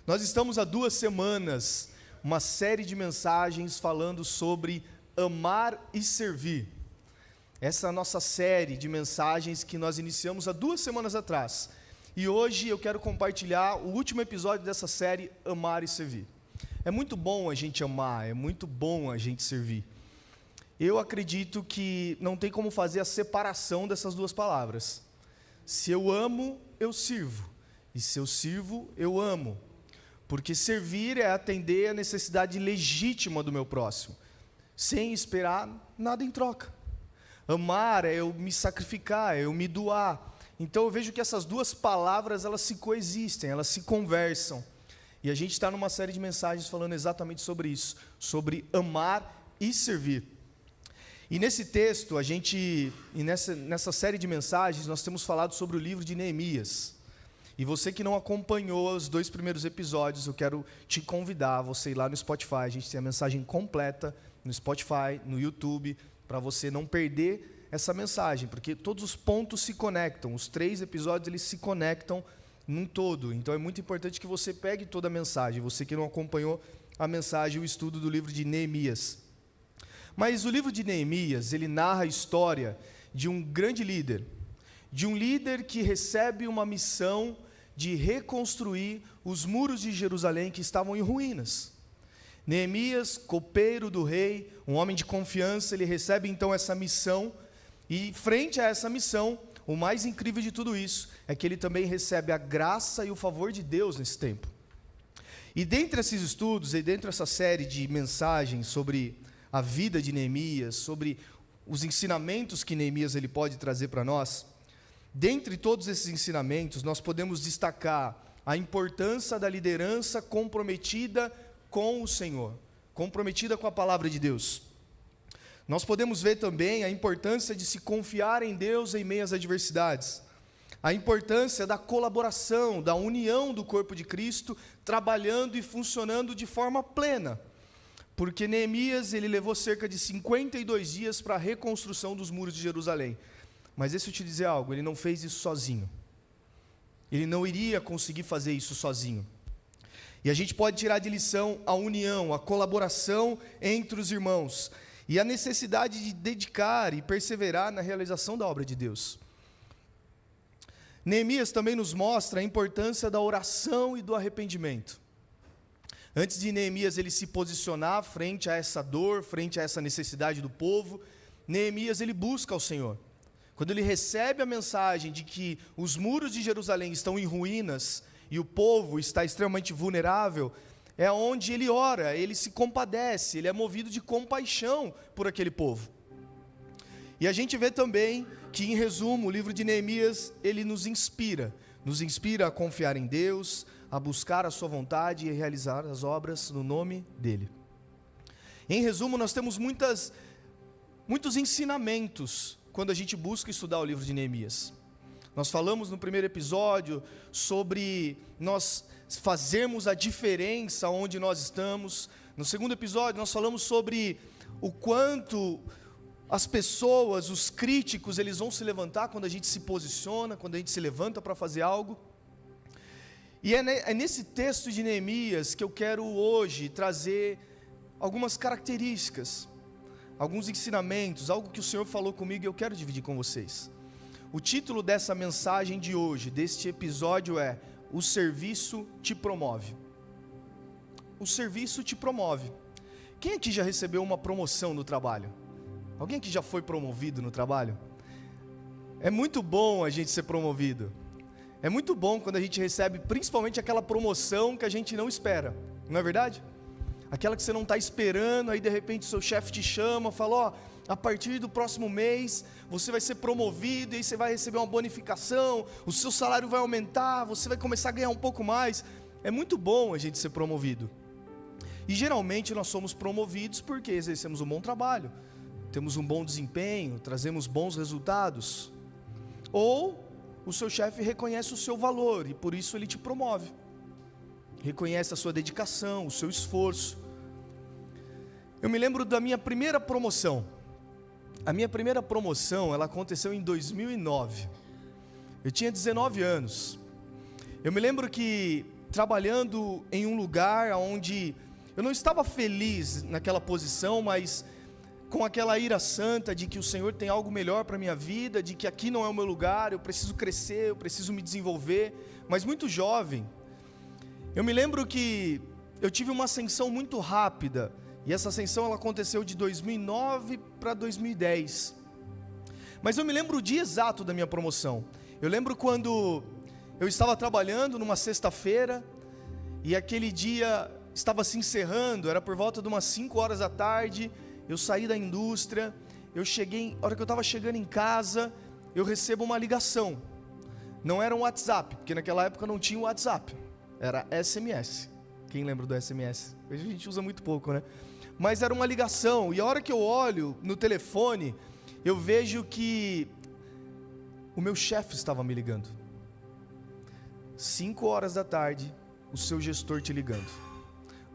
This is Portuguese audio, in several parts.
Nós estamos há 2 semanas, uma série de mensagens falando sobre amar e servir. Essa é a nossa série de mensagens que nós iniciamos há 2 semanas atrás. E hoje eu quero compartilhar o último episódio dessa série, Amar e Servir. É muito bom a gente amar, é muito bom a gente servir. Eu acredito que não tem como fazer a separação dessas duas palavras. Se eu amo, eu sirvo. E se eu sirvo, eu amo. Porque servir é atender a necessidade legítima do meu próximo, sem esperar nada em troca. Amar é eu me sacrificar, é eu me doar. Então eu vejo que essas duas palavras, elas se coexistem, elas se conversam. E a gente está numa série de mensagens falando exatamente sobre isso, sobre amar e servir. E nesse texto, nessa série de mensagens, nós temos falado sobre o livro de Neemias. E você que não acompanhou os 2 primeiros episódios, eu quero te convidar a você ir lá no Spotify. A gente tem a mensagem completa no Spotify, no YouTube, para você não perder essa mensagem, porque todos os pontos se conectam. Os 3 episódios, eles se conectam num todo. Então é muito importante que você pegue toda a mensagem. Você que não acompanhou a mensagem, o estudo do livro de Neemias. Mas o livro de Neemias, ele narra a história de um grande líder. De um líder que recebe uma missão de reconstruir os muros de Jerusalém que estavam em ruínas. Neemias, copeiro do rei, um homem de confiança, ele recebe então essa missão, e frente a essa missão, o mais incrível de tudo isso é que ele também recebe a graça e o favor de Deus nesse tempo. E dentre esses estudos, e dentro dessa série de mensagens sobre a vida de Neemias, sobre os ensinamentos que Neemias ele pode trazer para nós, dentre todos esses ensinamentos, nós podemos destacar a importância da liderança comprometida com o Senhor, comprometida com a palavra de Deus. Nós podemos ver também a importância de se confiar em Deus em meio às adversidades, a importância da colaboração, da união do corpo de Cristo, trabalhando e funcionando de forma plena, porque Neemias ele levou cerca de 52 dias para a reconstrução dos muros de Jerusalém. Mas deixa eu te dizer algo, ele não fez isso sozinho. Ele não iria conseguir fazer isso sozinho. E a gente pode tirar de lição a união, a colaboração entre os irmãos, e a necessidade de dedicar e perseverar na realização da obra de Deus. Neemias também nos mostra a importância da oração e do arrependimento. Antes de Neemias ele se posicionar frente a essa dor, frente a essa necessidade do povo, Neemias ele busca ao Senhor. Quando ele recebe a mensagem de que os muros de Jerusalém estão em ruínas e o povo está extremamente vulnerável, é onde ele ora, ele se compadece, ele é movido de compaixão por aquele povo. E a gente vê também que, em resumo, o livro de Neemias, ele nos inspira a confiar em Deus, a buscar a sua vontade e realizar as obras no nome dele. Em resumo, nós temos muitos ensinamentos quando a gente busca estudar o livro de Neemias. Nós falamos no primeiro episódio sobre nós fazermos a diferença onde nós estamos. No segundo episódio nós falamos sobre o quanto as pessoas, os críticos, eles vão se levantar quando a gente se posiciona, quando a gente se levanta para fazer algo. E é nesse texto de Neemias que eu quero hoje trazer algumas características, alguns ensinamentos, algo que o Senhor falou comigo e eu quero dividir com vocês. O título dessa mensagem de hoje, deste episódio é: O serviço te promove. O serviço te promove. Quem aqui já recebeu uma promoção no trabalho? Alguém aqui já foi promovido no trabalho? É muito bom a gente ser promovido. É muito bom quando a gente recebe principalmente aquela promoção que a gente não espera, não é verdade? Aquela que você não está esperando, aí de repente o seu chefe te chama, fala, a partir do próximo mês, você vai ser promovido, e aí você vai receber uma bonificação, o seu salário vai aumentar, você vai começar a ganhar um pouco mais. É muito bom a gente ser promovido. E geralmente nós somos promovidos porque exercemos um bom trabalho, temos um bom desempenho, trazemos bons resultados. Ou o seu chefe reconhece o seu valor e por isso ele te promove. Reconhece a sua dedicação, o seu esforço. Eu me lembro da minha primeira promoção. A minha primeira promoção, ela aconteceu em 2009. Eu tinha 19 anos. Eu me lembro que trabalhando em um lugar onde eu não estava feliz naquela posição, mas com aquela ira santa de que o Senhor tem algo melhor para a minha vida, de que aqui não é o meu lugar, eu preciso crescer, eu preciso me desenvolver, mas muito jovem. Eu me lembro que eu tive uma ascensão muito rápida, e essa ascensão ela aconteceu de 2009 para 2010. Mas eu me lembro o dia exato da minha promoção. Eu lembro quando eu estava trabalhando numa sexta-feira, e aquele dia estava se encerrando, era por volta de umas 5 horas da tarde, eu saí da indústria, a hora que eu estava chegando em casa, eu recebo uma ligação. Não era um WhatsApp, porque naquela época não tinha o WhatsApp, era SMS. Quem lembra do SMS? Hoje a gente usa muito pouco, né? Mas era uma ligação, e a hora que eu olho no telefone, eu vejo que o meu chefe estava me ligando. 5 horas da tarde, o seu gestor te ligando.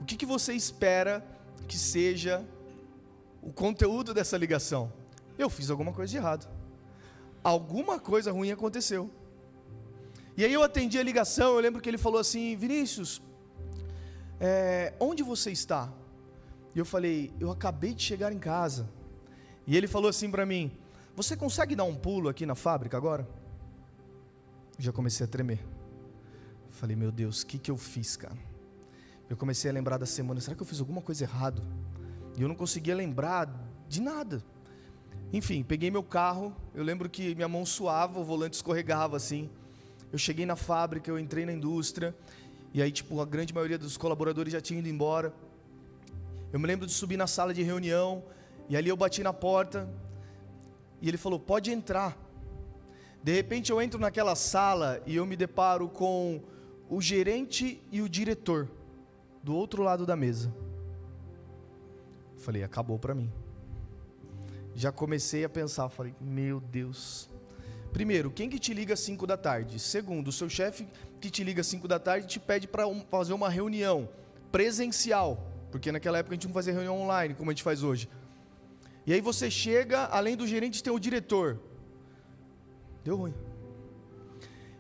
O que você espera que seja o conteúdo dessa ligação? Eu fiz alguma coisa de errado. Alguma coisa ruim aconteceu. E aí eu atendi a ligação, eu lembro que ele falou assim: Vinícius, onde você está? E eu falei: eu acabei de chegar em casa. E ele falou assim para mim: você consegue dar um pulo aqui na fábrica agora? Eu já comecei a tremer. Falei: meu Deus, o que eu fiz, cara? Eu comecei a lembrar da semana, será que eu fiz alguma coisa errada? E eu não conseguia lembrar de nada. Enfim, peguei meu carro, eu lembro que minha mão suava, o volante escorregava assim. Eu cheguei na fábrica, eu entrei na indústria, e aí a grande maioria dos colaboradores já tinha ido embora. Eu me lembro de subir na sala de reunião, e ali eu bati na porta, e ele falou: pode entrar. De repente eu entro naquela sala, e eu me deparo com o gerente e o diretor, do outro lado da mesa. Falei: acabou para mim. Já comecei a pensar, falei: meu Deus. Primeiro, quem que te liga às 5 da tarde? Segundo, o seu chefe que te liga às 5 da tarde te pede para fazer uma reunião presencial, porque naquela época a gente não fazia reunião online, como a gente faz hoje. E aí você chega, além do gerente tem o diretor. Deu ruim.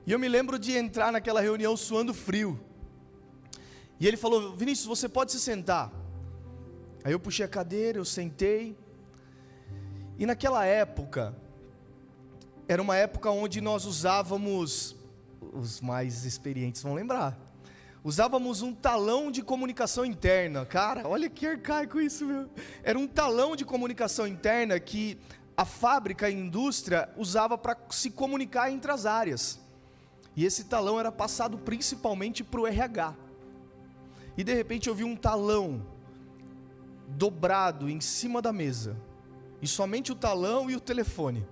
E eu me lembro de entrar naquela reunião suando frio. E ele falou: Vinícius, você pode se sentar. Aí eu puxei a cadeira, eu sentei. E naquela época, era uma época onde nós usávamos, os mais experientes vão lembrar, usávamos um talão de comunicação interna. Cara, olha que arcaico isso, meu. Era um talão de comunicação interna que a fábrica, a indústria, usava para se comunicar entre as áreas. E esse talão era passado principalmente para o RH. E de repente eu vi um talão dobrado em cima da mesa, e somente o talão e o telefone.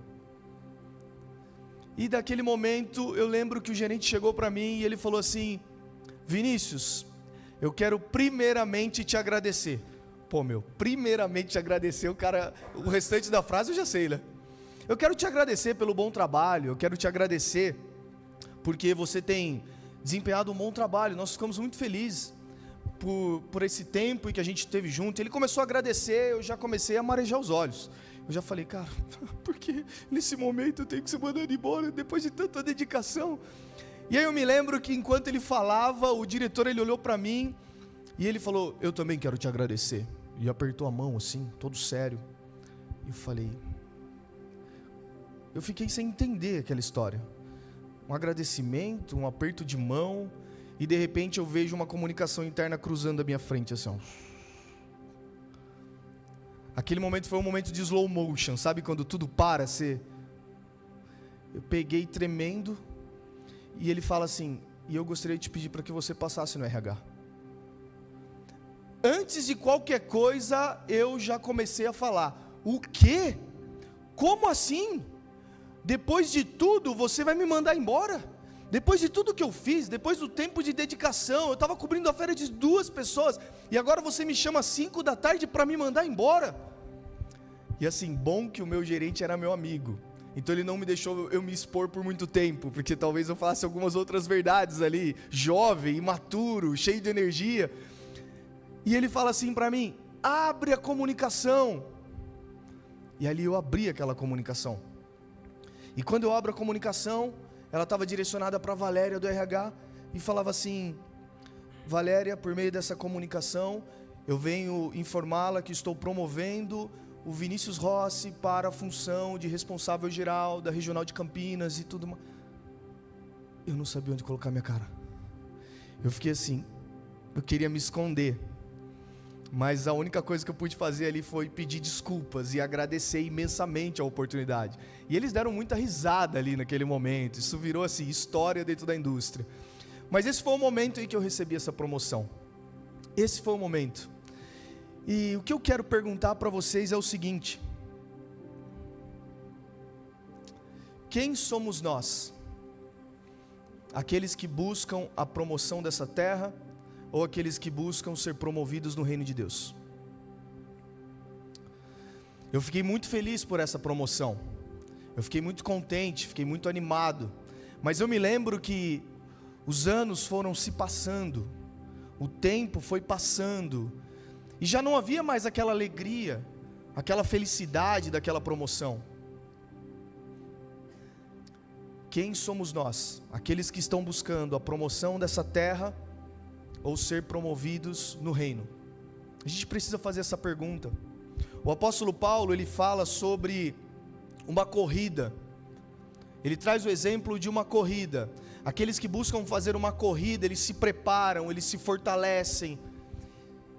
E daquele momento eu lembro que o gerente chegou para mim e ele falou assim: Vinícius, eu quero primeiramente te agradecer. Pô, primeiramente te agradecer, o restante da frase eu já sei, né? Eu quero te agradecer pelo bom trabalho, eu quero te agradecer porque você tem desempenhado um bom trabalho, nós ficamos muito felizes por esse tempo em que a gente esteve junto. Ele começou a agradecer, eu já comecei a marejar os olhos. Eu já falei: cara, por que nesse momento eu tenho que ser mandado embora depois de tanta dedicação? E aí eu me lembro que enquanto ele falava, o diretor ele olhou para mim e ele falou: eu também quero te agradecer. E apertou a mão assim, todo sério. E eu falei, eu fiquei sem entender aquela história. Um agradecimento, um aperto de mão, e de repente eu vejo uma comunicação interna cruzando a minha frente assim, ó. Aquele momento foi um momento de slow motion, sabe quando tudo para? Eu peguei tremendo, e ele fala assim: e eu gostaria de te pedir para que você passasse no RH. Antes de qualquer coisa, eu já comecei a falar: o quê? Como assim? Depois de tudo, você vai me mandar embora? Depois de tudo que eu fiz, depois do tempo de dedicação, eu estava cobrindo a férias de 2 pessoas, e agora você me chama às 5 da tarde para me mandar embora? E assim, bom que o meu gerente era meu amigo, então ele não me deixou eu me expor por muito tempo, porque talvez eu falasse algumas outras verdades ali, jovem, imaturo, cheio de energia. E ele fala assim para mim: abre a comunicação. E ali eu abri aquela comunicação. E quando eu abro a comunicação, ela estava direcionada para a Valéria do RH, e falava assim: Valéria, por meio dessa comunicação, eu venho informá-la que estou promovendo o Vinícius Rossi para a função de responsável geral da Regional de Campinas e tudo mais. Eu não sabia onde colocar minha cara. Eu fiquei assim, eu queria me esconder, mas a única coisa que eu pude fazer ali foi pedir desculpas e agradecer imensamente a oportunidade. E eles deram muita risada ali naquele momento, isso virou assim, história dentro da indústria. Mas esse foi o momento em que eu recebi essa promoção. Esse foi o momento. E o que eu quero perguntar para vocês é o seguinte: quem somos nós? Aqueles que buscam a promoção dessa terra ou aqueles que buscam ser promovidos no reino de Deus? Eu fiquei muito feliz por essa promoção. Eu fiquei muito contente, fiquei muito animado. Mas eu me lembro que os anos foram se passando, o tempo foi passando, e já não havia mais aquela alegria, aquela felicidade daquela promoção. Quem somos nós? Aqueles que estão buscando a promoção dessa terra ou ser promovidos no reino? A gente precisa fazer essa pergunta. O apóstolo Paulo, ele fala sobre uma corrida. Ele traz o exemplo de uma corrida. Aqueles que buscam fazer uma corrida, eles se preparam, eles se fortalecem.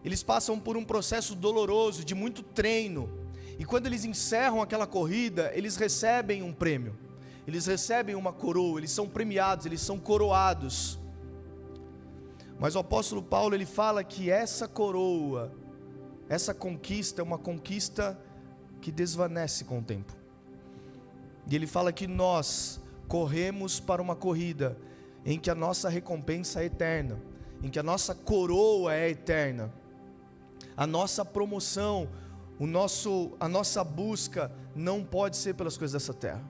Eles passam por um processo doloroso, de muito treino. E quando eles encerram aquela corrida, eles recebem um prêmio. Eles recebem uma coroa, eles são premiados, eles são coroados. Mas o apóstolo Paulo, ele fala que essa coroa, essa conquista é uma conquista que desvanece com o tempo. E ele fala que nós corremos para uma corrida em que a nossa recompensa é eterna, em que a nossa coroa é eterna. A nossa promoção, a nossa busca não pode ser pelas coisas dessa terra.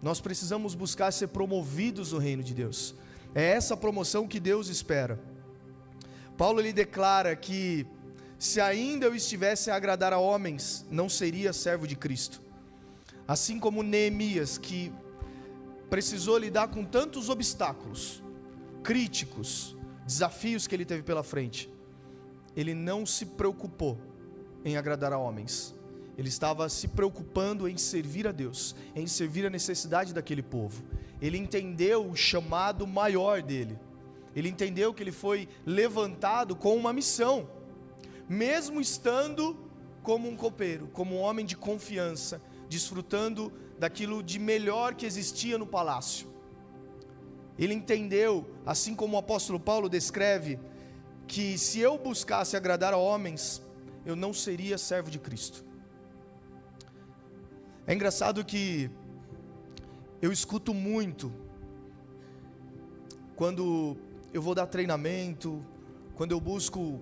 Nós precisamos buscar ser promovidos no reino de Deus. É essa promoção que Deus espera. Paulo, ele declara que se ainda eu estivesse a agradar a homens, não seria servo de Cristo. Assim como Neemias, que precisou lidar com tantos obstáculos, críticos, desafios que ele teve pela frente, ele não se preocupou em agradar a homens. Ele estava se preocupando em servir a Deus, em servir a necessidade daquele povo. Ele entendeu o chamado maior dele. Ele entendeu que ele foi levantado com uma missão, mesmo estando como um copeiro, como um homem de confiança, desfrutando daquilo de melhor que existia no palácio. Ele entendeu, assim como o apóstolo Paulo descreve, que se eu buscasse agradar a homens, eu não seria servo de Cristo. É engraçado que eu escuto muito, quando eu vou dar treinamento, quando eu busco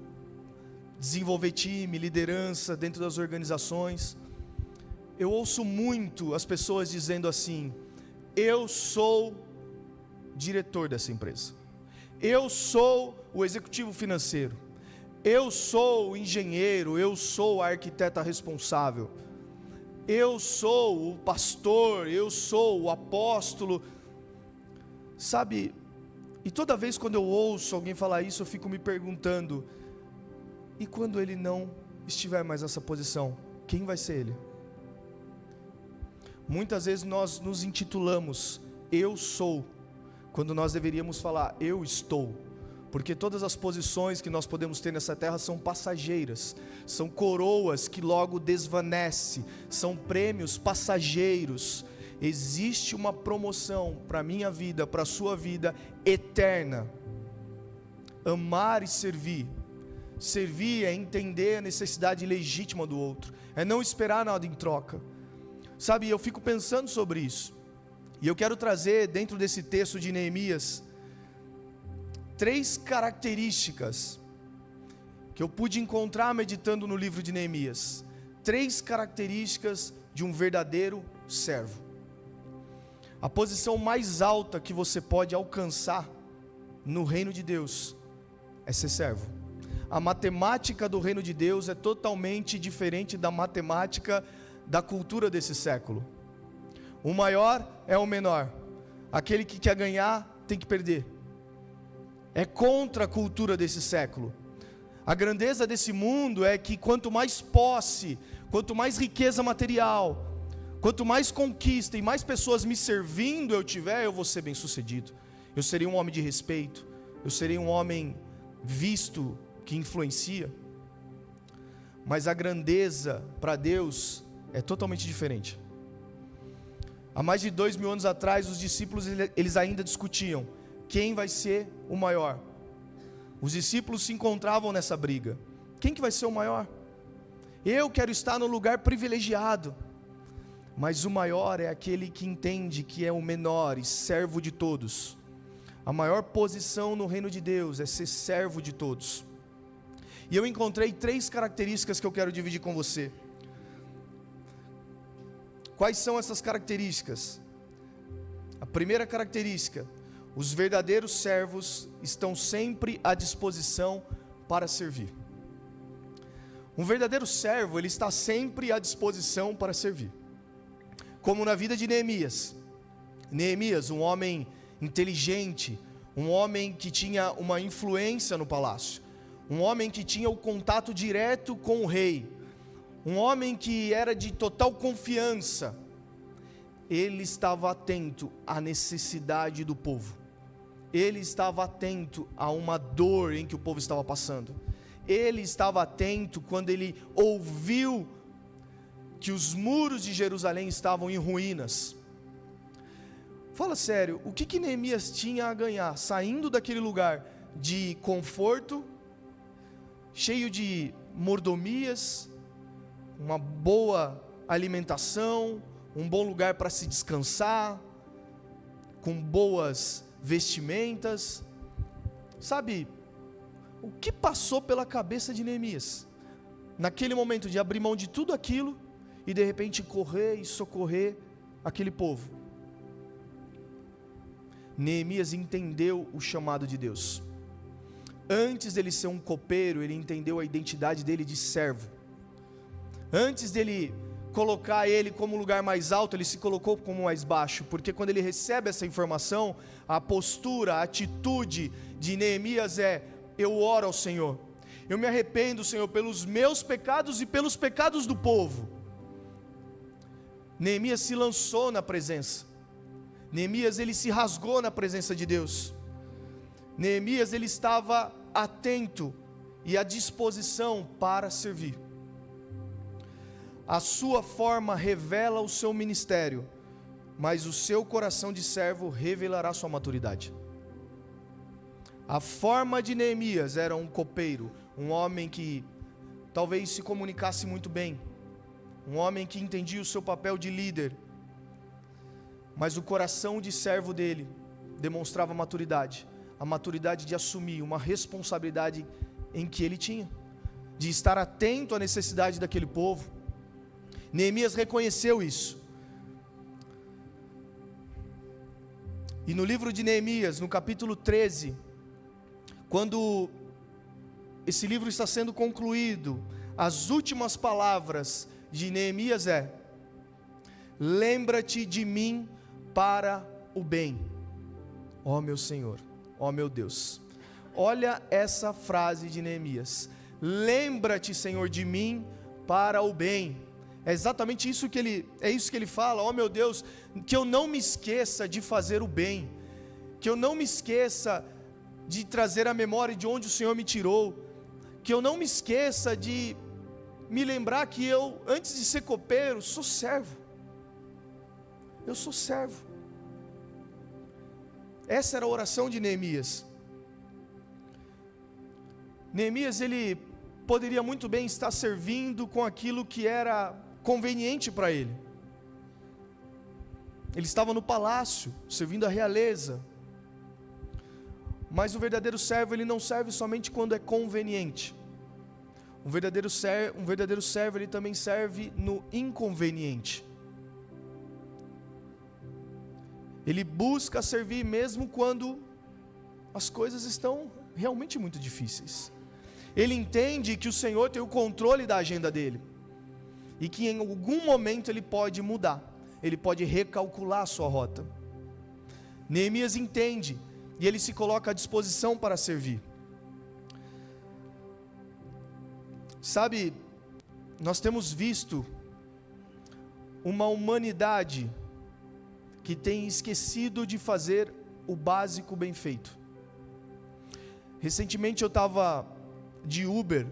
desenvolver time, liderança dentro das organizações, eu ouço muito as pessoas dizendo assim: eu sou diretor dessa empresa, eu sou o executivo financeiro, eu sou o engenheiro, eu sou a arquiteta responsável, eu sou o pastor, eu sou o apóstolo. Sabe, e toda vez quando eu ouço alguém falar isso, eu fico me perguntando: e quando ele não estiver mais nessa posição, quem vai ser ele? Muitas vezes nós nos intitulamos eu sou, quando nós deveríamos falar eu estou, porque todas as posições que nós podemos ter nessa terra são passageiras, são coroas que logo desvanecem, são prêmios passageiros. Existe uma promoção para a minha vida, para a sua vida, eterna. Amar e servir. Servir é entender a necessidade legítima do outro, é não esperar nada em troca. Sabe, eu fico pensando sobre isso, e eu quero trazer dentro desse texto de Neemias 3 características que eu pude encontrar meditando no livro de Neemias. 3 características de um verdadeiro servo. A posição mais alta que você pode alcançar no reino de Deus é ser servo. A matemática do reino de Deus é totalmente diferente da matemática da cultura desse século. O maior é o menor. Aquele que quer ganhar tem que perder. é contra a cultura desse século. A grandeza desse mundo é que quanto mais posse, quanto mais riqueza material, quanto mais conquista e mais pessoas me servindo eu tiver, eu vou ser bem sucedido. Eu serei um homem de respeito, eu serei um homem visto, que influencia. Mas a grandeza para Deus é totalmente diferente. Há mais de 2000 anos atrás, os discípulos eles ainda discutiam quem vai ser o maior. Os discípulos se encontravam nessa briga. Quem que vai ser o maior? Eu quero estar no lugar privilegiado. Mas o maior é aquele que entende que é o menor e servo de todos. A maior posição no reino de Deus é ser servo de todos. E eu encontrei 3 características que eu quero dividir com você. Quais são essas características? A primeira característica: os verdadeiros servos estão sempre à disposição para servir. Um verdadeiro servo, ele está sempre à disposição para servir. Como na vida de Neemias. Neemias, um homem inteligente, um homem que tinha uma influência no palácio, um homem que tinha o contato direto com o rei, um homem que era de total confiança. Ele estava atento à necessidade do povo. Ele estava atento a uma dor em que o povo estava passando. Ele estava atento quando ele ouviu que os muros de Jerusalém estavam em ruínas. Fala sério, o que Neemias tinha a ganhar saindo daquele lugar de conforto, cheio de mordomias, uma boa alimentação, um bom lugar para se descansar, com boas vestimentas? Sabe, o que passou pela cabeça de Neemias naquele momento de abrir mão de tudo aquilo e de repente correr e socorrer aquele povo? Neemias entendeu o chamado de Deus. Antes dele ser um copeiro, ele entendeu a identidade dele de servo. Antes dele colocar ele como lugar mais alto, ele se colocou como mais baixo, porque quando ele recebe essa informação, a postura, a atitude de Neemias é: eu oro ao Senhor, eu me arrependo, Senhor, pelos meus pecados e pelos pecados do povo. Neemias se lançou na presença. Neemias, ele se rasgou na presença de Deus. Neemias, ele estava atento e à disposição para servir. A sua forma revela o seu ministério, mas o seu coração de servo revelará sua maturidade. A forma de Neemias era um copeiro, um homem que talvez se comunicasse muito bem, um homem que entendia o seu papel de líder, mas o coração de servo dele demonstrava maturidade, a maturidade de assumir uma responsabilidade em que ele tinha, de estar atento à necessidade daquele povo. Neemias reconheceu isso. E no livro de Neemias, no capítulo 13, quando esse livro está sendo concluído, as últimas palavras de Neemias é: lembra-te de mim para o bem, ó meu Senhor, ó meu Deus. Olha essa frase de Neemias: lembra-te, Senhor, de mim para o bem. É exatamente isso que ele fala: ó meu Deus, que eu não me esqueça de fazer o bem, que eu não me esqueça de trazer a memória de onde o Senhor me tirou, que eu não me esqueça de me lembrar que eu, antes de ser copeiro, sou servo. Eu sou servo. Essa era a oração de Neemias. Neemias, ele poderia muito bem estar servindo com aquilo que era conveniente para ele. Ele estava no palácio, servindo a realeza. Mas o verdadeiro servo, ele não serve somente quando é conveniente. Um verdadeiro servo, ele também serve no inconveniente. Ele busca servir mesmo quando as coisas estão realmente muito difíceis. Ele entende que o Senhor tem o controle da agenda dele, e que em algum momento ele pode mudar, ele pode recalcular a sua rota. Neemias entende e ele se coloca à disposição para servir. Sabe, nós temos visto uma humanidade que tem esquecido de fazer o básico bem feito. Recentemente eu estava de Uber,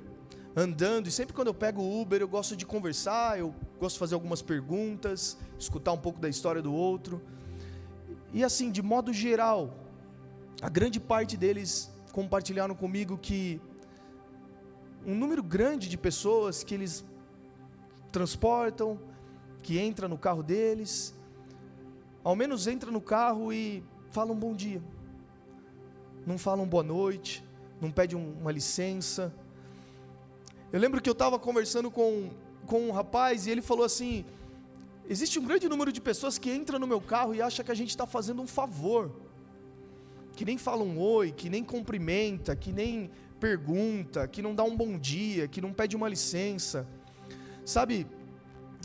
andando, e sempre quando eu pego o Uber eu gosto de conversar, eu gosto de fazer algumas perguntas, escutar um pouco da história do outro, e assim, de modo geral, a grande parte deles compartilharam comigo que um número grande de pessoas que eles transportam, que entra no carro deles, ao menos entra no carro e fala um bom dia, não fala um boa noite, não pede uma licença. Eu lembro que eu estava conversando com um rapaz, e ele falou assim: existe um grande número de pessoas que entram no meu carro e acham que a gente está fazendo um favor, que nem fala um oi, que nem cumprimenta, que nem pergunta, que não dá um bom dia, que não pede uma licença. Sabe,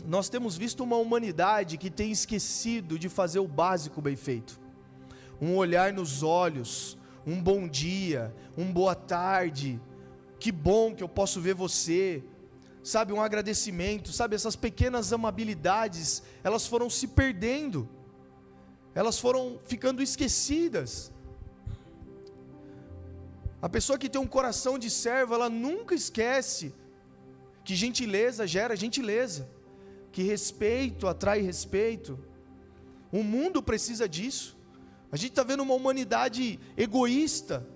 nós temos visto uma humanidade que tem esquecido de fazer o básico bem feito. Um olhar nos olhos, um bom dia, um boa tarde, que bom que eu posso ver você, sabe, um agradecimento, sabe, essas pequenas amabilidades, elas foram se perdendo, elas foram ficando esquecidas. A pessoa que tem um coração de servo, ela nunca esquece que gentileza gera gentileza, que respeito atrai respeito. O mundo precisa disso. A gente está vendo uma humanidade egoísta,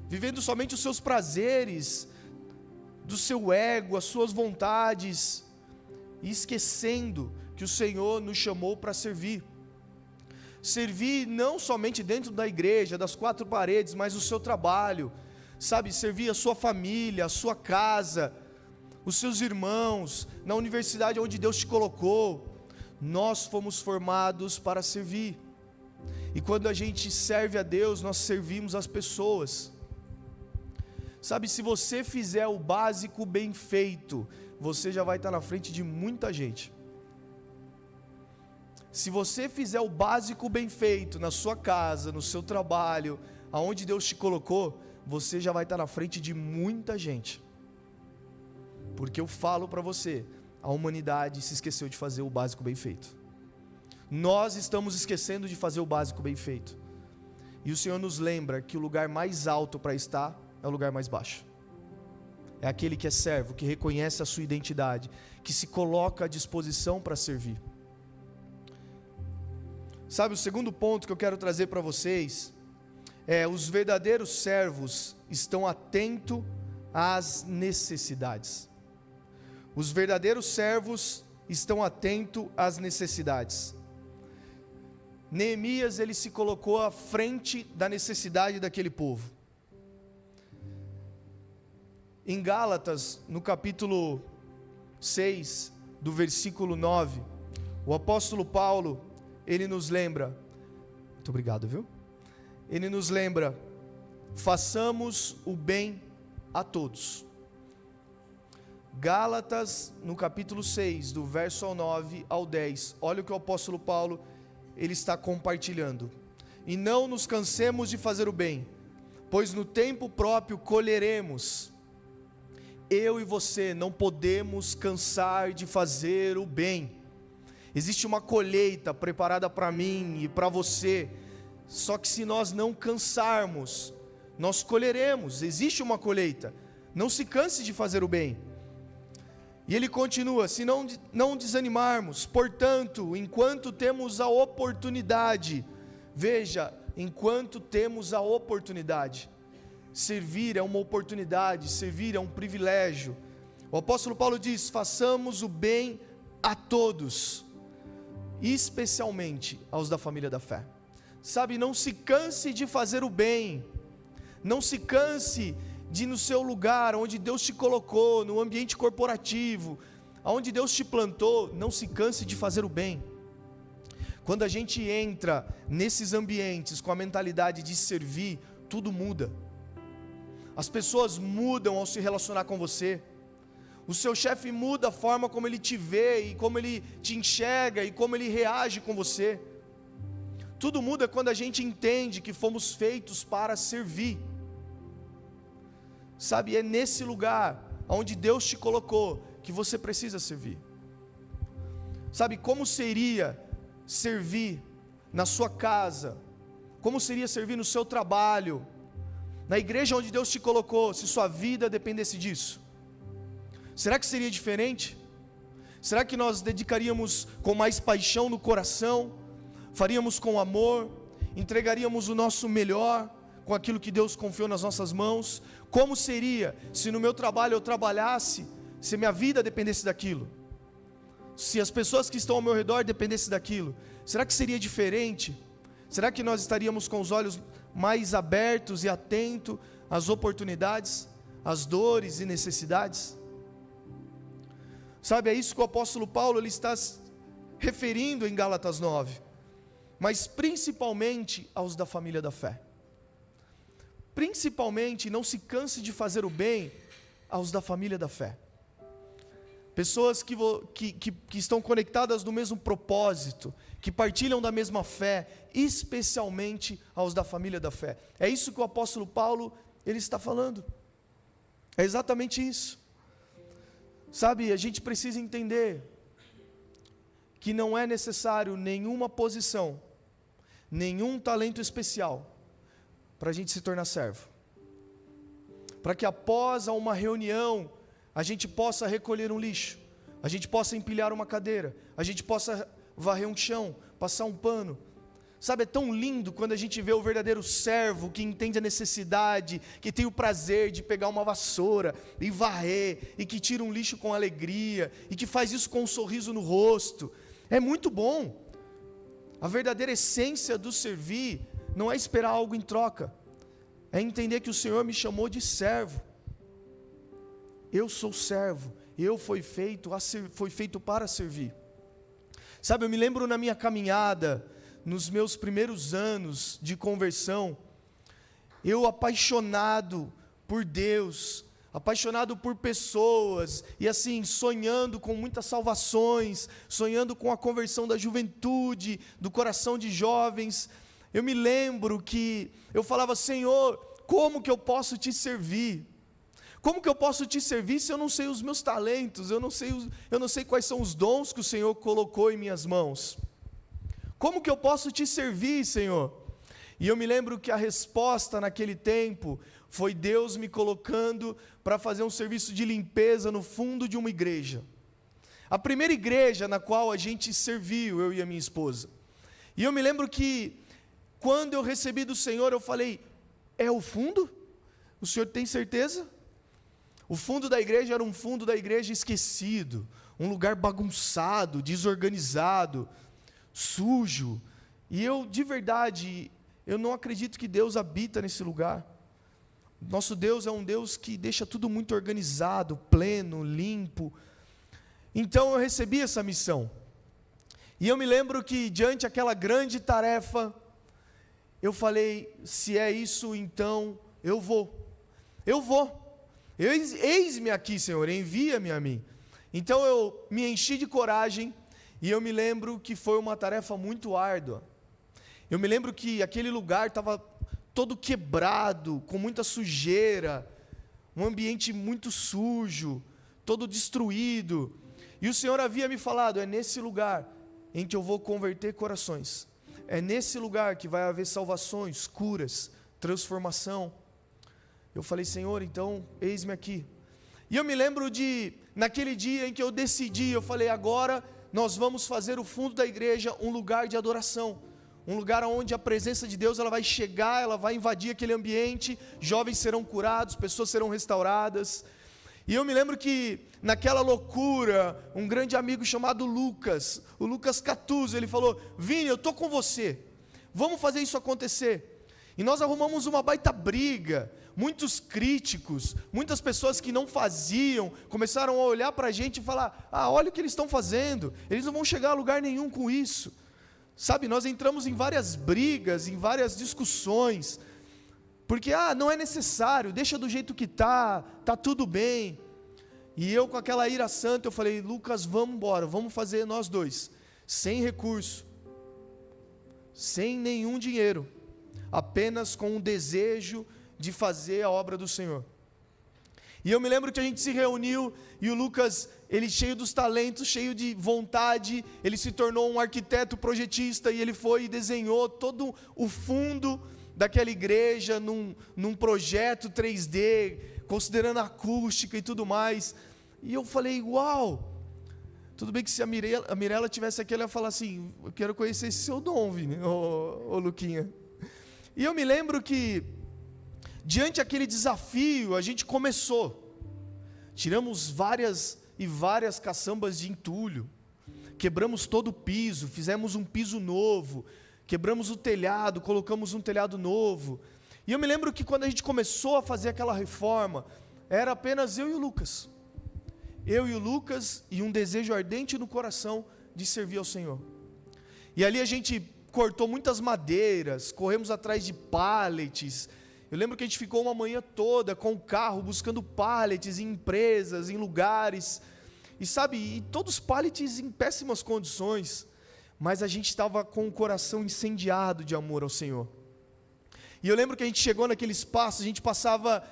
vivendo somente os seus prazeres, do seu ego, as suas vontades, e esquecendo que o Senhor nos chamou para servir. Servir não somente dentro da igreja, das quatro paredes, mas o seu trabalho, sabe, servir a sua família, a sua casa, os seus irmãos, na universidade onde Deus te colocou. Nós fomos formados para servir, e quando a gente serve a Deus, nós servimos as pessoas. Sabe, se você fizer o básico bem feito, você já vai estar na frente de muita gente. Se você fizer o básico bem feito na sua casa, no seu trabalho, aonde Deus te colocou, você já vai estar na frente de muita gente. Porque eu falo para você, a humanidade se esqueceu de fazer o básico bem feito. Nós estamos esquecendo de fazer o básico bem feito. E o Senhor nos lembra que o lugar mais alto para estar é o lugar mais baixo. É aquele que é servo, que reconhece a sua identidade, que se coloca à disposição para servir. Sabe, o segundo ponto que eu quero trazer para vocês é: os verdadeiros servos estão atentos às necessidades. Os verdadeiros servos estão atentos às necessidades. Neemias, ele se colocou à frente da necessidade daquele povo. Em Gálatas, no capítulo 6, do versículo 9, o apóstolo Paulo, ele nos lembra, muito obrigado, viu? Ele nos lembra: façamos o bem a todos. Gálatas, no capítulo 6, do verso 9 ao 10, olha o que o apóstolo Paulo, ele está compartilhando: e não nos cansemos de fazer o bem, pois no tempo próprio colheremos. Eu e você não podemos cansar de fazer o bem. Existe uma colheita preparada para mim e para você, só que se nós não cansarmos, nós colheremos. Existe uma colheita, não se canse de fazer o bem. E ele continua: se não desanimarmos, portanto, enquanto temos a oportunidade, veja, enquanto temos a oportunidade, servir é uma oportunidade, servir é um privilégio. O apóstolo Paulo diz: façamos o bem a todos, especialmente aos da família da fé. Sabe, não se canse de fazer o bem, não se canse de ir no seu lugar, onde Deus te colocou, no ambiente corporativo, onde Deus te plantou, não se canse de fazer o bem. Quando a gente entra nesses ambientes com a mentalidade de servir, tudo muda. As pessoas mudam ao se relacionar com você. O seu chefe muda a forma como ele te vê, e como ele te enxerga, e como ele reage com você. Tudo muda quando a gente entende que fomos feitos para servir. Sabe, é nesse lugar onde Deus te colocou que você precisa servir. Sabe, como seria servir na sua casa? Como seria servir no seu trabalho? Na igreja onde Deus te colocou, se sua vida dependesse disso? Será que seria diferente? Será que nós dedicaríamos com mais paixão no coração? Faríamos com amor? Entregaríamos o nosso melhor com aquilo que Deus confiou nas nossas mãos? Como seria se no meu trabalho eu trabalhasse, se minha vida dependesse daquilo? Se as pessoas que estão ao meu redor dependessem daquilo? Será que seria diferente? Será que nós estaríamos com os olhos mais abertos e atentos às oportunidades, às dores e necessidades? Sabe, é isso que o apóstolo Paulo ele está se referindo em Gálatas 9, mas principalmente aos da família da fé. Principalmente, não se canse de fazer o bem aos da família da fé. Pessoas que estão conectadas no mesmo propósito, que partilham da mesma fé, especialmente aos da família da fé. É isso que o apóstolo Paulo ele está falando. É exatamente isso. Sabe, a gente precisa entender que não é necessário nenhuma posição, nenhum talento especial para a gente se tornar servo. Para que após uma reunião a gente possa recolher um lixo, a gente possa empilhar uma cadeira, a gente possa varrer um chão, passar um pano. Sabe, é tão lindo quando a gente vê o verdadeiro servo que entende a necessidade, que tem o prazer de pegar uma vassoura e varrer, e que tira um lixo com alegria, e que faz isso com um sorriso no rosto. É muito bom. A verdadeira essência do servir não é esperar algo em troca, é entender que o Senhor me chamou de servo. Eu sou servo, eu fui feito para servir. Sabe, eu me lembro na minha caminhada, nos meus primeiros anos de conversão, eu apaixonado por Deus, apaixonado por pessoas, e assim, sonhando com muitas salvações, sonhando com a conversão da juventude, do coração de jovens. Eu me lembro que eu falava: Senhor, como que eu posso te servir? Como que eu posso te servir se eu não sei os meus talentos, eu não sei quais são os dons que o Senhor colocou em minhas mãos? Como que eu posso te servir, Senhor? E eu me lembro que a resposta naquele tempo foi Deus me colocando para fazer um serviço de limpeza no fundo de uma igreja. A primeira igreja na qual a gente serviu, eu e a minha esposa. E eu me lembro que quando eu recebi do Senhor, eu falei: é o fundo? O Senhor tem certeza? O fundo da igreja era um fundo da igreja esquecido, um lugar bagunçado, desorganizado, sujo. E eu, de verdade, eu não acredito que Deus habita nesse lugar. Nosso Deus é um Deus que deixa tudo muito organizado, pleno, limpo. Então eu recebi essa missão. E eu me lembro que diante daquela grande tarefa, eu falei: se é isso, então eu vou. Eis-me aqui, Senhor, envia-me a mim. Então eu me enchi de coragem, e eu me lembro que foi uma tarefa muito árdua. Eu me lembro que aquele lugar estava todo quebrado, com muita sujeira, um ambiente muito sujo, todo destruído. E o Senhor havia me falado: é nesse lugar em que eu vou converter corações. É nesse lugar que vai haver salvações, curas, transformação. Eu falei: Senhor, então, eis-me aqui. E eu me lembro naquele dia em que eu decidi, eu falei: agora nós vamos fazer o fundo da igreja um lugar de adoração. Um lugar onde a presença de Deus ela vai chegar, ela vai invadir aquele ambiente, jovens serão curados, pessoas serão restauradas. E eu me lembro que naquela loucura, um grande amigo chamado Lucas, o Lucas Catuzzo, ele falou: Vini, eu estou com você, vamos fazer isso acontecer. E nós arrumamos uma baita briga, muitos críticos, muitas pessoas que não faziam, começaram a olhar para a gente e falar: olha o que eles estão fazendo, eles não vão chegar a lugar nenhum com isso. Sabe, nós entramos em várias brigas, em várias discussões, porque não é necessário, deixa do jeito que está tudo bem. E eu, com aquela ira santa, eu falei: Lucas, vamos embora, vamos fazer nós dois, sem recurso, sem nenhum dinheiro, apenas com o desejo de fazer a obra do Senhor. E eu me lembro que a gente se reuniu e o Lucas, ele cheio dos talentos, cheio de vontade, ele se tornou um arquiteto projetista e ele foi e desenhou todo o fundo daquela igreja num projeto 3D, considerando a acústica e tudo mais. E eu falei, uau! Tudo bem que se a Mirella tivesse aqui, ela ia falar assim, eu quero conhecer esse seu dom, Vini, ô Luquinha. E eu me lembro que, diante daquele desafio, a gente começou. Tiramos várias e várias caçambas de entulho, quebramos todo o piso, fizemos um piso novo, quebramos o telhado, colocamos um telhado novo. E eu me lembro que quando a gente começou a fazer aquela reforma, era apenas eu e o Lucas. Eu e o Lucas e um desejo ardente no coração de servir ao Senhor. E ali a gente cortou muitas madeiras, corremos atrás de pallets. Eu lembro que a gente ficou uma manhã toda com o carro buscando pallets em empresas, em lugares. E sabe, e todos os pallets em péssimas condições, mas a gente estava com o coração incendiado de amor ao Senhor. E eu lembro que a gente chegou naquele espaço, a gente passava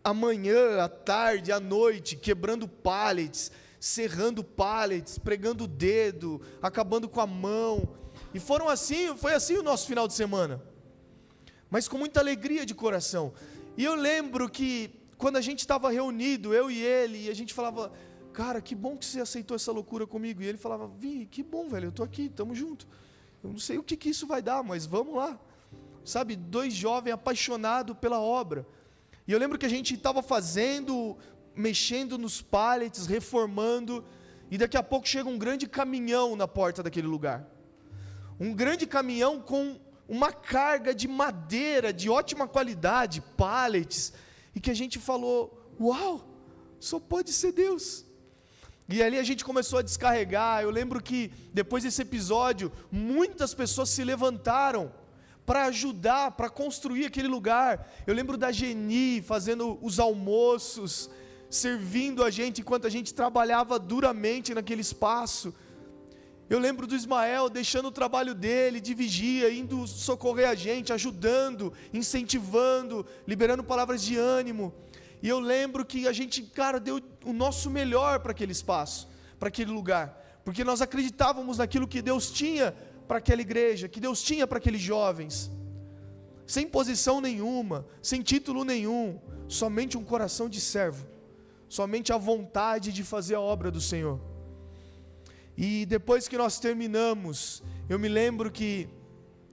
a manhã, a tarde, a noite, quebrando pallets, serrando pallets, pregando o dedo, acabando com a mão. E foi assim o nosso final de semana. Mas com muita alegria de coração. E eu lembro que quando a gente estava reunido, eu e ele, e a gente falava, cara, que bom que você aceitou essa loucura comigo. E ele falava, Vi, que bom, velho, eu estou aqui, estamos juntos. Eu não sei o que isso vai dar, mas vamos lá. Sabe, dois jovens apaixonados pela obra. E eu lembro que a gente estava mexendo nos pallets, reformando, e daqui a pouco chega um grande caminhão na porta daquele lugar. Um grande caminhão com uma carga de madeira de ótima qualidade, pallets, e que a gente falou, uau, só pode ser Deus. E ali a gente começou a descarregar. Eu lembro que depois desse episódio, muitas pessoas se levantaram para ajudar, para construir aquele lugar. Eu lembro da Geni fazendo os almoços, servindo a gente enquanto a gente trabalhava duramente naquele espaço. Eu lembro do Ismael deixando o trabalho dele de vigia, indo socorrer a gente, ajudando, incentivando, liberando palavras de ânimo. E eu lembro que a gente, cara, deu o nosso melhor para aquele espaço, para aquele lugar, porque nós acreditávamos naquilo que Deus tinha para aquela igreja, que Deus tinha para aqueles jovens, sem posição nenhuma, sem título nenhum, somente um coração de servo, somente a vontade de fazer a obra do Senhor. E depois que nós terminamos, eu me lembro que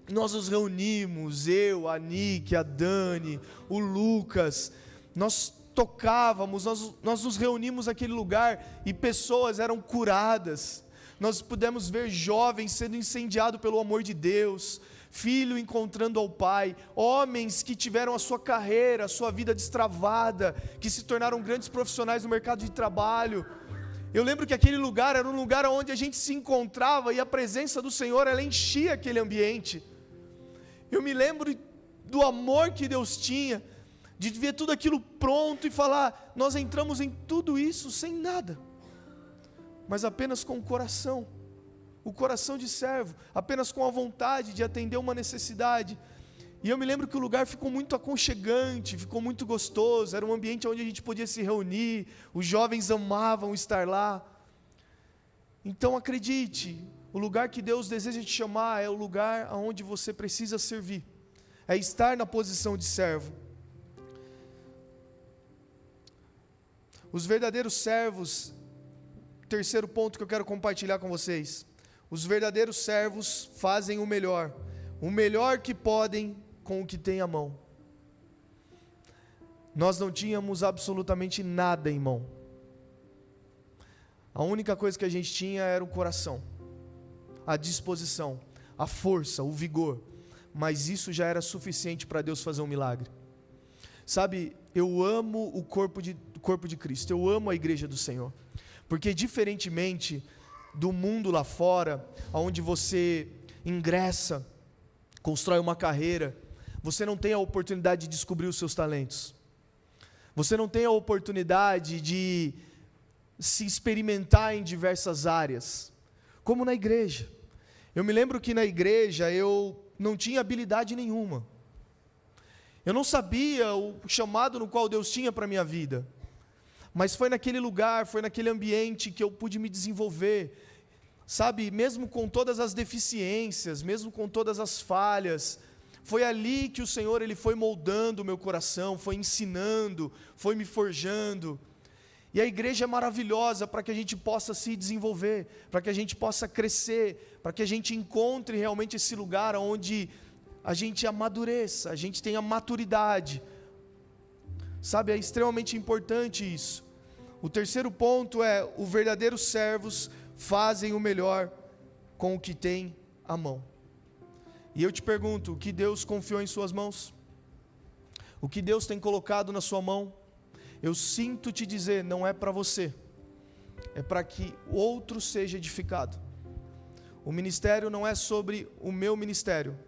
nós nos reunimos, eu, a Nick, a Dani, o Lucas, nós tocávamos, nós nos reunimos naquele lugar e pessoas eram curadas. Nós pudemos ver jovens sendo incendiados pelo amor de Deus, filho encontrando ao pai, homens que tiveram a sua carreira, a sua vida destravada, que se tornaram grandes profissionais no mercado de trabalho. Eu lembro que aquele lugar era um lugar onde a gente se encontrava e a presença do Senhor, ela enchia aquele ambiente. Eu me lembro do amor que Deus tinha, de ver tudo aquilo pronto e falar, nós entramos em tudo isso sem nada, mas apenas com o coração de servo, apenas com a vontade de atender uma necessidade. E eu me lembro que o lugar ficou muito aconchegante, ficou muito gostoso, era um ambiente onde a gente podia se reunir, os jovens amavam estar lá. Então acredite, o lugar que Deus deseja te chamar é o lugar onde você precisa servir, é estar na posição de servo. Os verdadeiros servos, terceiro ponto que eu quero compartilhar com vocês, os verdadeiros servos fazem o melhor que podem com o que tem à mão. Nós não tínhamos absolutamente nada em mão. A única coisa que a gente tinha era o coração, a disposição, a força, o vigor, mas isso já era suficiente para Deus fazer um milagre. Sabe, eu amo o corpo de Cristo, eu amo a igreja do Senhor, porque diferentemente do mundo lá fora, onde você ingressa, constrói uma carreira, você não tem a oportunidade de descobrir os seus talentos, você não tem a oportunidade de se experimentar em diversas áreas, como na igreja. Eu me lembro que na igreja eu não tinha habilidade nenhuma. Eu não sabia o chamado no qual Deus tinha para a minha vida. Mas foi naquele lugar, foi naquele ambiente que eu pude me desenvolver. Sabe, mesmo com todas as deficiências, mesmo com todas as falhas, foi ali que o Senhor ele foi moldando o meu coração, foi ensinando, foi me forjando. E a igreja é maravilhosa para que a gente possa se desenvolver, para que a gente possa crescer, para que a gente encontre realmente esse lugar onde a gente amadureça, a gente tenha maturidade. Sabe, é extremamente importante isso. O terceiro ponto é: os verdadeiros servos fazem o melhor com o que tem à mão. E eu te pergunto, o que Deus confiou em suas mãos? O que Deus tem colocado na sua mão? Eu sinto te dizer, não é para você, é para que outro seja edificado. O ministério não é sobre o meu ministério,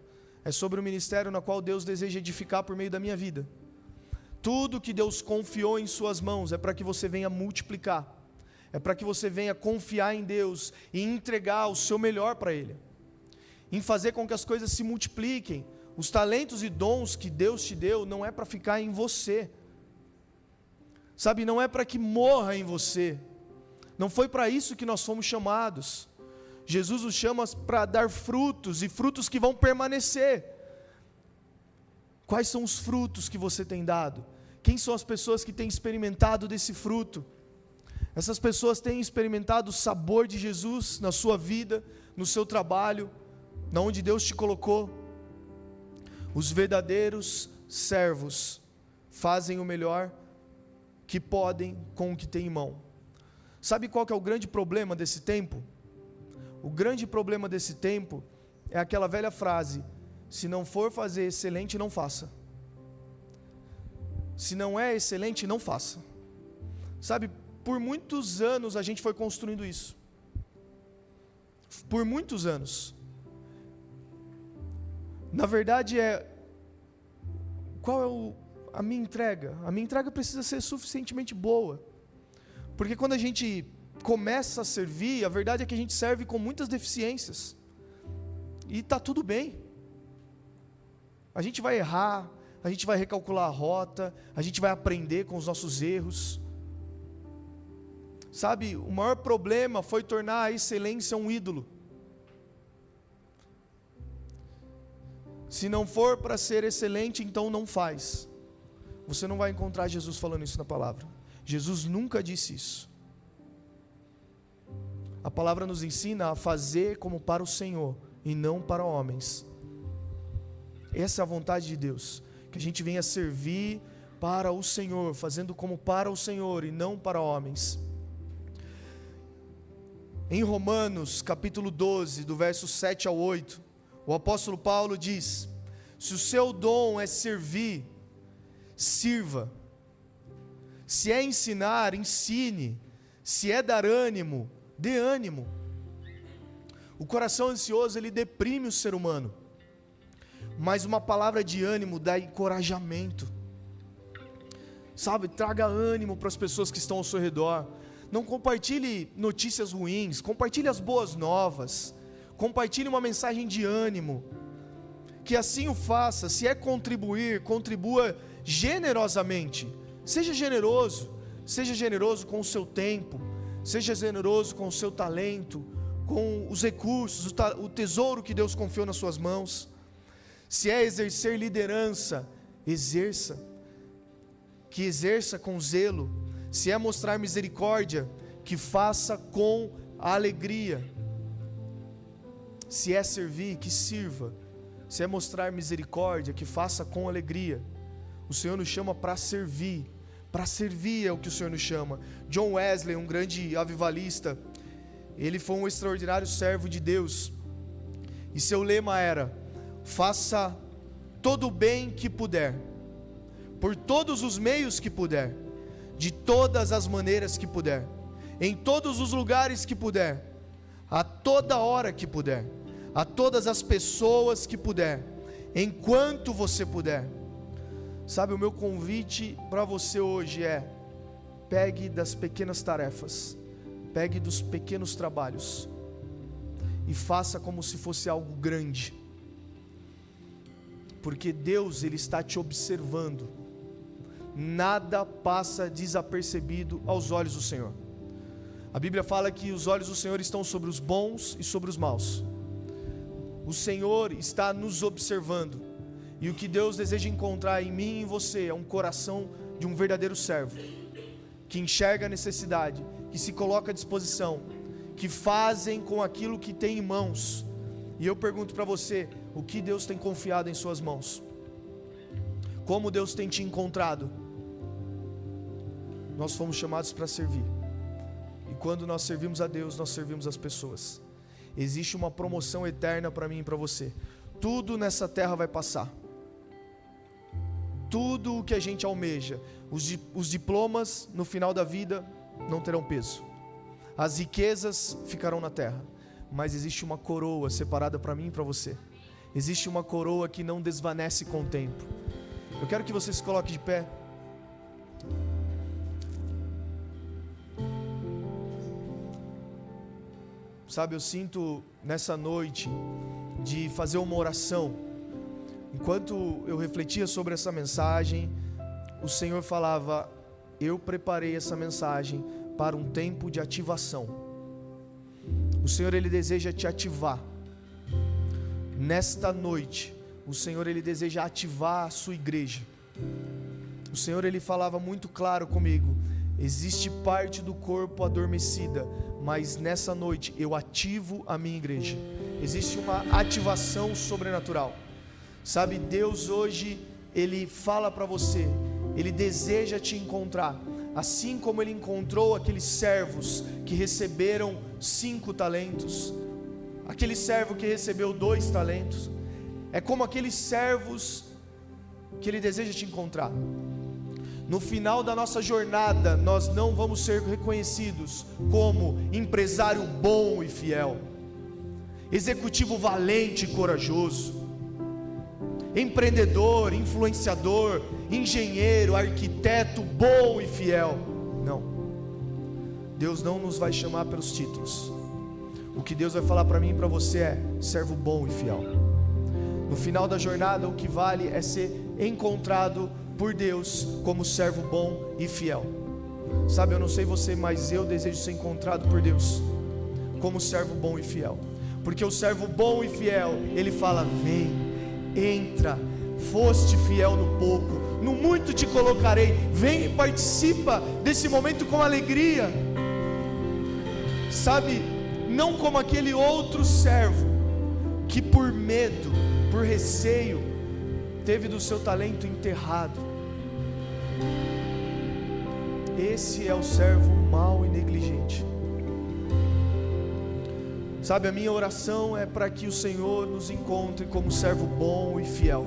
é sobre o ministério na qual Deus deseja edificar por meio da minha vida. Tudo que Deus confiou em suas mãos é para que você venha multiplicar, é para que você venha confiar em Deus e entregar o seu melhor para Ele, em fazer com que as coisas se multipliquem. Os talentos e dons que Deus te deu não é para ficar em você, sabe, não é para que morra em você, não foi para isso que nós fomos chamados. Jesus nos chama para dar frutos, e frutos que vão permanecer. Quais são os frutos que você tem dado? Quem são as pessoas que têm experimentado desse fruto? Essas pessoas têm experimentado o sabor de Jesus na sua vida, no seu trabalho, na onde Deus te colocou. Os verdadeiros servos fazem o melhor que podem com o que tem em mão. Sabe qual que é o grande problema desse tempo? O grande problema desse tempo é aquela velha frase: se não for fazer excelente, não faça. Se não é excelente, não faça. Sabe, por muitos anos a gente foi construindo isso. Por muitos anos. Na verdade qual é a minha entrega? A minha entrega precisa ser suficientemente boa. Porque quando a gente começa a servir, a verdade é que a gente serve com muitas deficiências. E está tudo bem. A gente vai errar, a gente vai recalcular a rota, a gente vai aprender com os nossos erros. Sabe, o maior problema foi tornar a excelência um ídolo. Se não for para ser excelente, então não faz. Você não vai encontrar Jesus falando isso na palavra. Jesus nunca disse isso. A palavra nos ensina a fazer como para o Senhor e não para homens. Essa é a vontade de Deus, que a gente venha servir para o Senhor, fazendo como para o Senhor e não para homens. Em Romanos capítulo 12, do verso 7 ao 8, o apóstolo Paulo diz: se o seu dom é servir, sirva. Se é ensinar, ensine. Se é dar ânimo, dê ânimo. O coração ansioso, ele deprime o ser humano, mas uma palavra de ânimo dá encorajamento. Sabe, traga ânimo para as pessoas que estão ao seu redor. Não compartilhe notícias ruins, compartilhe as boas novas, compartilhe uma mensagem de ânimo. Que assim o faça. Se é contribuir, contribua generosamente. Seja generoso com o seu tempo, seja generoso com o seu talento, com os recursos, o tesouro que Deus confiou nas suas mãos. Se é exercer liderança, exerça, que exerça com zelo. Se é mostrar misericórdia, que faça com alegria. Se é servir, que sirva. Se é mostrar misericórdia, que faça com alegria. O Senhor nos chama para servir. Para servir é o que o Senhor nos chama. John Wesley, um grande avivalista, ele foi um extraordinário servo de Deus. E seu lema era: faça todo o bem que puder, por todos os meios que puder, de todas as maneiras que puder, em todos os lugares que puder, a toda hora que puder, a todas as pessoas que puder, enquanto você puder. Sabe, o meu convite para você hoje é: pegue das pequenas tarefas, pegue dos pequenos trabalhos e faça como se fosse algo grande, porque Deus, Ele está te observando. Nada passa desapercebido aos olhos do Senhor. A Bíblia fala que os olhos do Senhor estão sobre os bons e sobre os maus. O Senhor está nos observando, e o que Deus deseja encontrar em mim e em você é um coração de um verdadeiro servo, que enxerga a necessidade, que se coloca à disposição, que fazem com aquilo que tem em mãos. E eu pergunto para você, o que Deus tem confiado em suas mãos? Como Deus tem te encontrado? Nós fomos chamados para servir, e quando nós servimos a Deus, nós servimos as pessoas. Existe uma promoção eterna para mim e para você. Tudo nessa terra vai passar, tudo o que a gente almeja, os diplomas no final da vida não terão peso, as riquezas ficarão na terra, mas existe uma coroa separada para mim e para você. Existe uma coroa que não desvanece com o tempo. Eu quero que você se coloque de pé. Sabe, eu sinto nessa noite de fazer uma oração. Enquanto eu refletia sobre essa mensagem, o Senhor falava: eu preparei essa mensagem para um tempo de ativação. O Senhor, Ele deseja te ativar. Nesta noite, o Senhor, Ele deseja ativar a sua igreja. O Senhor, Ele falava muito claro comigo: existe parte do corpo adormecida, mas nessa noite eu ativo a minha igreja. Existe uma ativação sobrenatural. Sabe, Deus hoje, Ele fala para você, Ele deseja te encontrar, assim como Ele encontrou aqueles servos que receberam 5 talentos, aquele servo que recebeu 2 talentos, é como aqueles servos que Ele deseja te encontrar. No final da nossa jornada, nós não vamos ser reconhecidos como empresário bom e fiel, executivo valente e corajoso, empreendedor, influenciador, engenheiro, arquiteto bom e fiel. Não, Deus não nos vai chamar pelos títulos. O que Deus vai falar para mim e para você é servo bom e fiel. No final da jornada, o que vale é ser encontrado por Deus como servo bom e fiel. Sabe, eu não sei você, mas eu desejo ser encontrado por Deus como servo bom e fiel, porque o servo bom e fiel, ele fala: vem, entra, foste fiel no pouco, no muito te colocarei. Vem e participa desse momento com alegria. Sabe, não como aquele outro servo que por medo, por receio, teve do seu talento enterrado. Esse é o servo mau e negligente. Sabe, a minha oração é para que o Senhor nos encontre como servo bom e fiel.